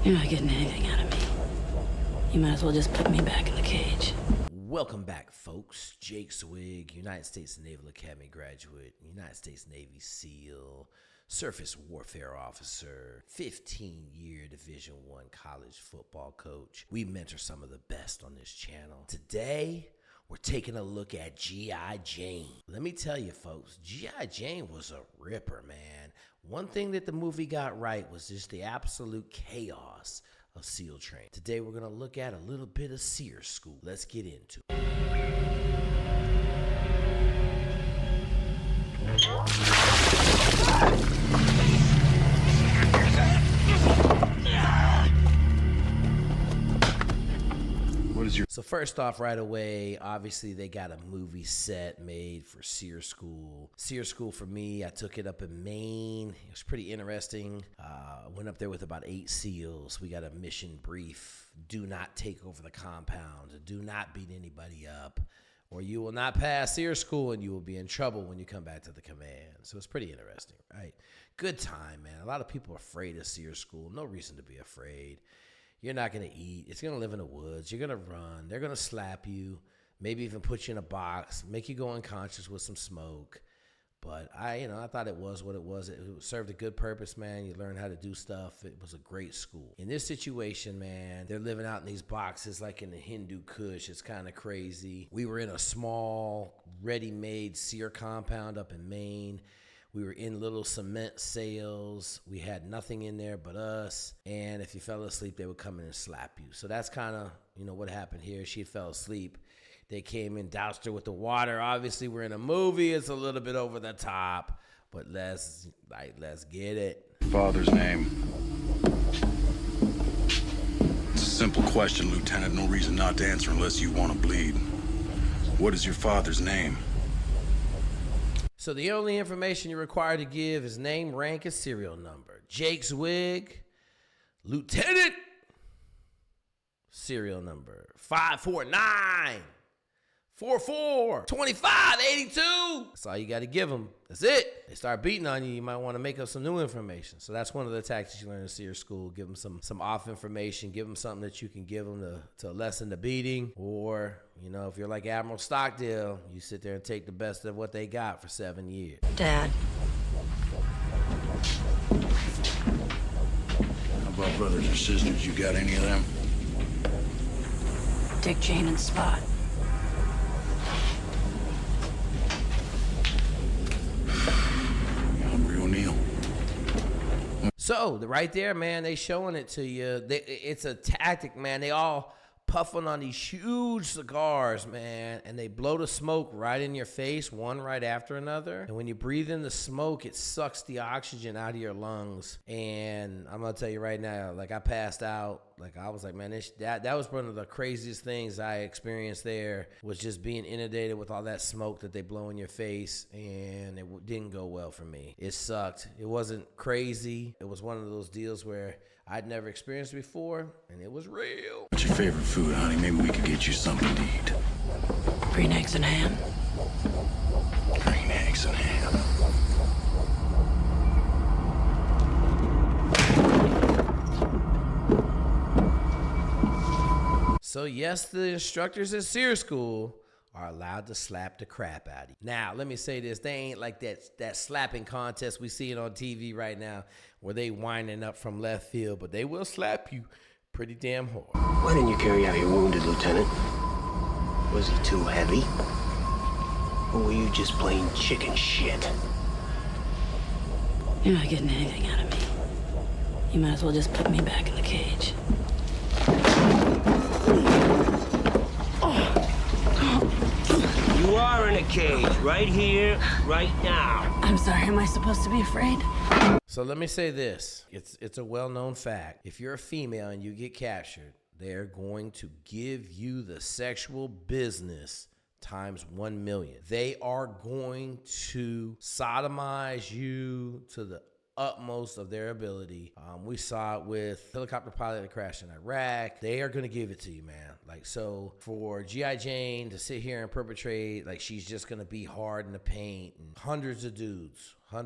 You're not getting anything out of me. You might as well just put me back in the cage. Welcome back, folks. Jake Zweig, United States Naval Academy graduate, United States Navy SEAL, surface warfare officer, 15-year Division I college football coach. We mentor some of the best on this channel. Today, we're taking a look at G.I. Jane. Let me tell you, folks, G.I. Jane was a ripper, man. One thing that the movie got right was just the absolute chaos of SEAL training. Today, we're going to look at a little bit of SEAR school. Let's get into it. So first off, right away, obviously they got a movie set made for SEAR School. SEAR School for me, I took it up in Maine. It was pretty interesting. Went up there with about 8 SEALs. We got a mission brief. Do not take over the compound. Do not beat anybody up, or you will not pass SEAR School and you will be in trouble when you come back to the command. So it's pretty interesting, right? Good time, man. A lot of people are afraid of SEAR School. No reason to be afraid. You're not going to eat. It's going to live in the woods. You're going to run. They're going to slap you, maybe even put you in a box, make you go unconscious with some smoke. But I thought it was what it was. It served a good purpose, man. You learn how to do stuff. It was a great school. In this situation, man, they're living out in these boxes like in the Hindu Kush. It's kind of crazy. We were in a small, ready-made SEAR compound up in Maine. We were in little cement sails. We had nothing in there but us. And if you fell asleep, they would come in and slap you. So that's kind of, what happened here. She fell asleep. They came in, doused her with the water. Obviously, we're in a movie. It's a little bit over the top. But let's get it. Father's name. It's a simple question, Lieutenant. No reason not to answer unless you want to bleed. What is your father's name? So the only information you're required to give is name, rank, and serial number. Jake Zweig, Lieutenant, serial number 549-44-2582. That's all you got to give them. That's it. They start beating on you, you might want to make up some new information. So that's one of the tactics you learn in SEAR School. Give them some off information. Give them something that you can give them to lessen the beating. Or, if you're like Admiral Stockdale, you sit there and take the best of what they got for 7 years. Dad. How about brothers or sisters? You got any of them? Dick, Jane, and Spot. So right there, man, they showing it to you. It's a tactic, man. They all puffing on these huge cigars, man, and they blow the smoke right in your face, one right after another. And when you breathe in the smoke, it sucks the oxygen out of your lungs. And I'm gonna tell you right now, I passed out. I was like, man, that was one of the craziest things I experienced there, was just being inundated with all that smoke that they blow in your face, and it didn't go well for me. It sucked. It wasn't crazy. It was one of those deals where I'd never experienced before, and it was real. What's your favorite food, honey? Maybe we could get you something to eat. Green eggs and ham. Green eggs and ham. So yes, the instructors at SEAR School are allowed to slap the crap out of you. Now, let me say this. They ain't like that slapping contest we see it on TV right now where they winding up from left field, but they will slap you pretty damn hard. Why didn't you carry out your wounded, Lieutenant? Was he too heavy? Or were you just plain chicken shit? You're not getting anything out of me. You might as well just put me back in the cage. You are in a cage, right here, right now. I'm sorry, am I supposed to be afraid? So let me say this. It's a well-known fact. If you're a female and you get captured, they're going to give you the sexual business times 1 million. They are going to sodomize you to the utmost of their ability. We saw it with helicopter pilot that crashed in Iraq. They are going to give it to you, man. So for G.I. Jane to sit here and perpetrate she's just going to be hard in the paint, and hundreds of dudes. I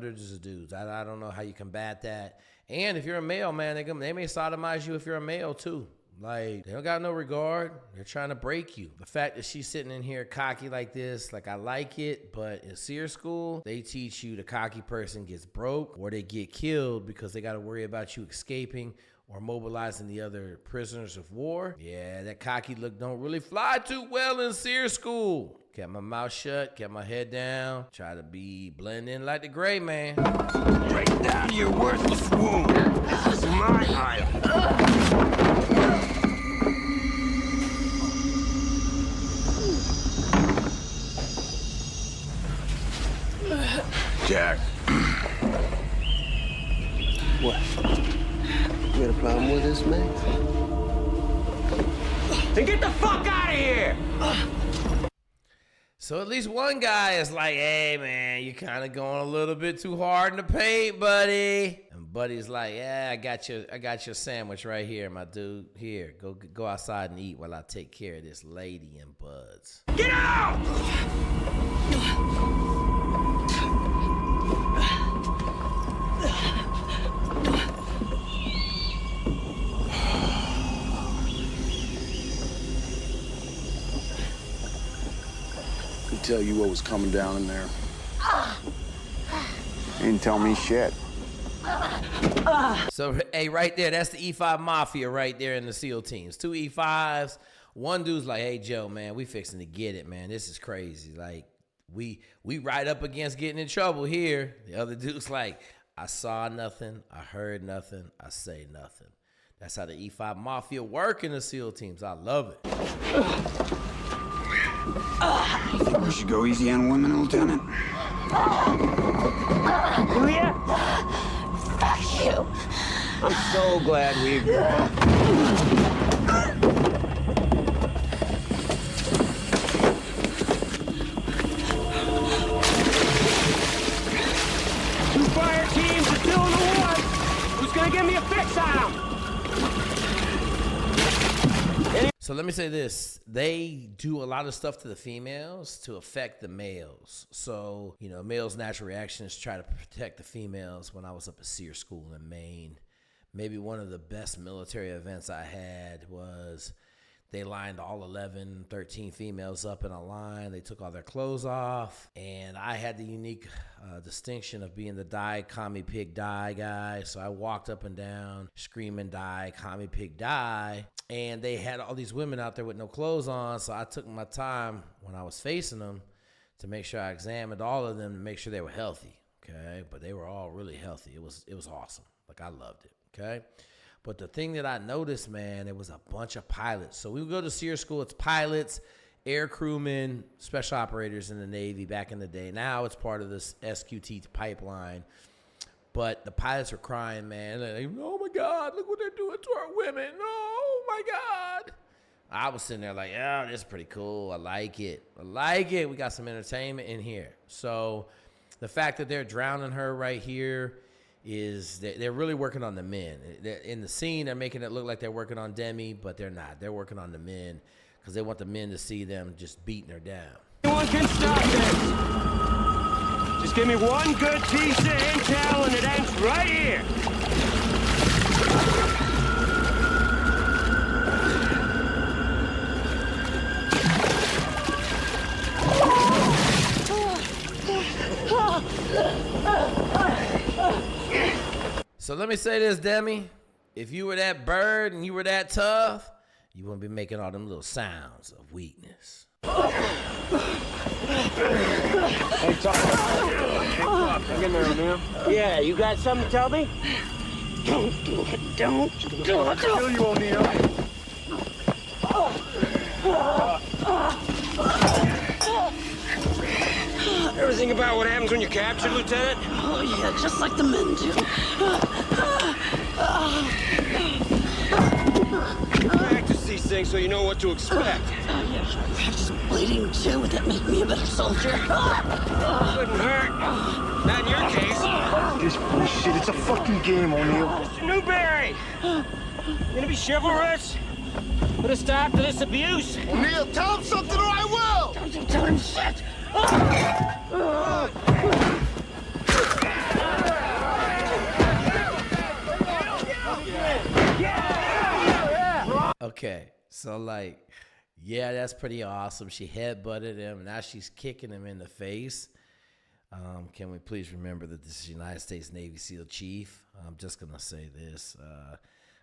don't know how you combat that. And if you're a male, man, they may sodomize you if you're a male too. Like, they don't got no regard. They're trying to break you. The fact that she's sitting in here cocky like this, like, I like it, but in SEAR school, they teach you the cocky person gets broke or they get killed because they got to worry about you escaping or mobilizing the other prisoners of war. Yeah, that cocky look don't really fly too well in SEAR school. Kept my mouth shut, kept my head down, try to blend in like the gray man. Break down your worthless wound. This is my island. Jack. What? You got a problem with this, man? Then get the fuck out of here! So at least one guy is like, hey, man, you kind of going a little bit too hard in the paint, buddy. And Buddy's like, yeah, I got your sandwich right here, my dude. Here, go outside and eat while I take care of this lady and buds. Get out! Tell you what was coming down in there. He didn't tell me shit. So, hey, right there, that's the E5 Mafia right there in the SEAL teams. 2 E5s. One dude's like, hey, Joe, man, we fixing to get it, man. This is crazy. Like, we right up against getting in trouble here. The other dude's like, I saw nothing, I heard nothing, I say nothing. That's how the E5 Mafia work in the SEAL teams. I love it. You think we should go easy on women, Lieutenant? Julia? Fuck you. I'm so glad we agreed. Two fire teams are still in the woods. Who's gonna give me a fix on them? So let me say this. They do a lot of stuff to the females to affect the males. So, you know, males' natural reaction is to try to protect the females. When I was up at SEAR school in Maine, maybe one of the best military events I had was they lined all 11, 13 females up in a line. They took all their clothes off. And I had the unique distinction of being the die, commie, pig, die guy. So I walked up and down screaming, die, commie, pig, die. And they had all these women out there with no clothes on. So I took my time when I was facing them to make sure I examined all of them to make sure they were healthy. Okay. But they were all really healthy. It was awesome. Like, I loved it. Okay. But the thing that I noticed, man, it was a bunch of pilots. So we would go to SEAR school. It's pilots, air crewmen, special operators in the Navy back in the day. Now it's part of this SQT pipeline. But the pilots are crying, man. Like, oh, my God, look what they're doing to our women. Oh, my God. I was sitting there like, yeah, this is pretty cool. I like it. I like it. We got some entertainment in here. So the fact that they're drowning her right here is that they're really working on the men. In the scene, they're making it look like they're working on Demi, but they're not. They're working on the men because they want the men to see them just beating her down. Anyone can stop this. Just give me one good piece of intel and it ends right here. So let me say this, Demi. If you were that bird and you were that tough, you wouldn't be making all them little sounds of weakness. Hey, talk. Get there, man. Yeah, you got something to tell me? Don't do it. Don't do it. Kill you, O'Neill. Everything about what happens when you're captured, Lieutenant? Oh, yeah, just like the men do. Practice these things so you know what to expect. Oh, yeah, practice bleeding, too. Would that make me a better soldier? Couldn't hurt. Not in your case. This bullshit, it's a fucking game, O'Neill. Mr. Newberry! You gonna be chivalrous? Put a stop to this abuse? O'Neill, tell him something or I will! Don't you tell him shit! Okay, so like, yeah, that's pretty awesome. She headbutted him. Now she's kicking him in the face. Can we please remember that this is United States Navy SEAL chief? I'm just gonna say this.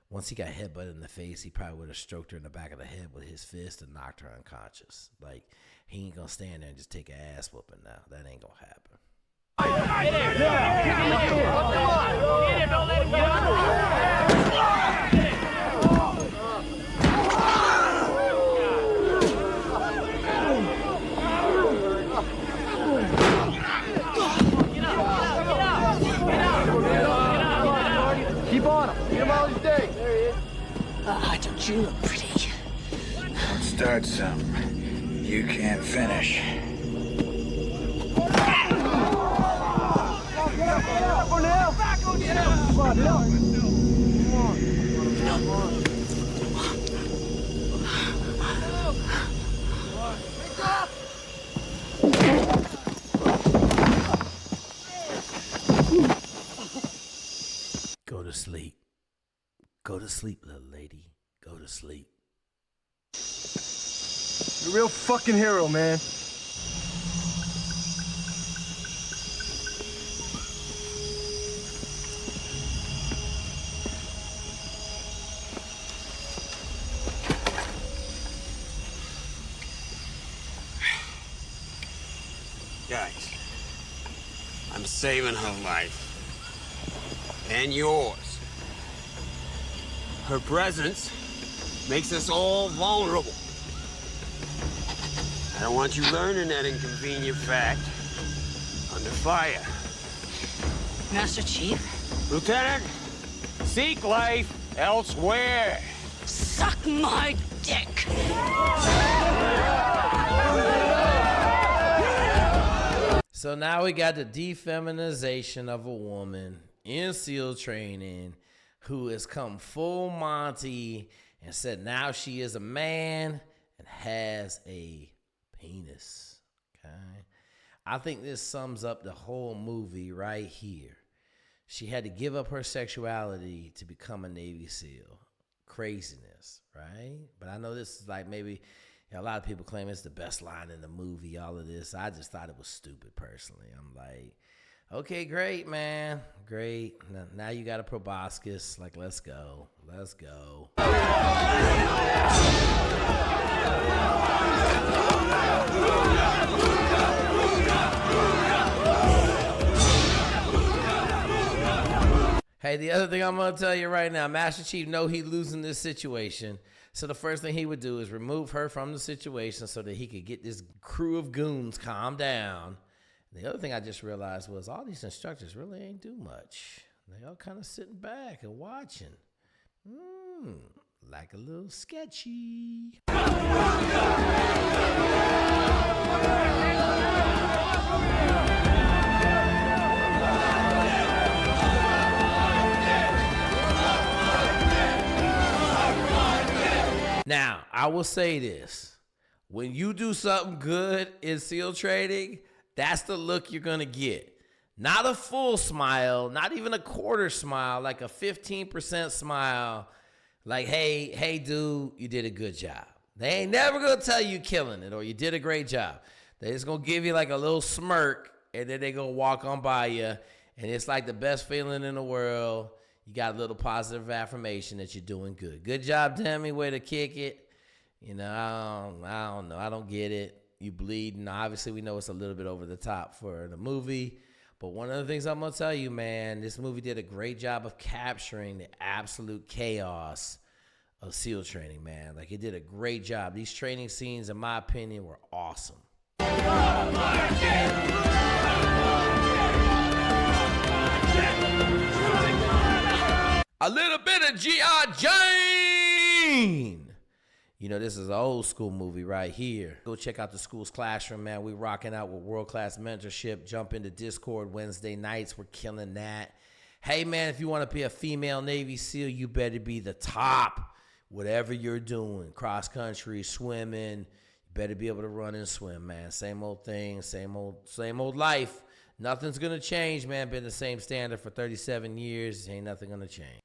Once he got headbutted in the face, he probably would have stroked her in the back of the head with his fist and knocked her unconscious. Like, he ain't gonna stand there and just take an ass whooping now. That ain't gonna happen. Keep on him. Get him while he's day. There he is. Don't you look pretty? Don't start something you can't finish. Go to sleep. Go to sleep, little lady. Go to sleep. You're a real fucking hero, man. Guys, I'm saving her life. And yours. Her presence makes us all vulnerable. I don't want you learning that inconvenient fact under fire. Master Chief? Lieutenant, seek life elsewhere. Suck my dick! So now we got the defeminization of a woman in SEAL training who has come full Monty and said now she is a man and has a penis. Okay, I think this sums up the whole movie right here. She had to give up her sexuality to become a Navy SEAL. Craziness, right? But I know this is like maybe a lot of people claim it's the best line in the movie, all of this. I just thought it was stupid personally. I'm like, okay, great, man. Great. Now you got a proboscis. Like, let's go. Let's go. Hey, the other thing I'm going to tell you right now, Master Chief know he losing this situation. So the first thing he would do is remove her from the situation so that he could get this crew of goons calmed down. The other thing I just realized was all these instructors really ain't do much. They all kind of sitting back and watching. Like a little sketchy. Now, I will say this. When you do something good in SEAL training, that's the look you're going to get. Not a full smile, not even a quarter smile, like a 15% smile. Like, hey, dude, you did a good job. They ain't never going to tell you killing it or you did a great job. They just going to give you like a little smirk and then they going to walk on by you. And it's like the best feeling in the world. You got a little positive affirmation that you're doing good. Good job, Demi, way to kick it. You know, I don't know. I don't get it. You bleeding. Obviously, we know it's a little bit over the top for the movie. But one of the things I'm going to tell you, man, this movie did a great job of capturing the absolute chaos of SEAL training, man. Like, it did a great job. These training scenes, in my opinion, were awesome. A little bit of G.I. Jane. You know, this is an old school movie right here. Go check out the school's classroom, man. We rocking out with world-class mentorship. Jump into Discord Wednesday nights. We're killing that. Hey, man, if you want to be a female Navy SEAL, you better be the top. Whatever you're doing, cross-country, swimming, you better be able to run and swim, man. Same old thing, same old life. Nothing's going to change, man. Been the same standard for 37 years. Ain't nothing going to change.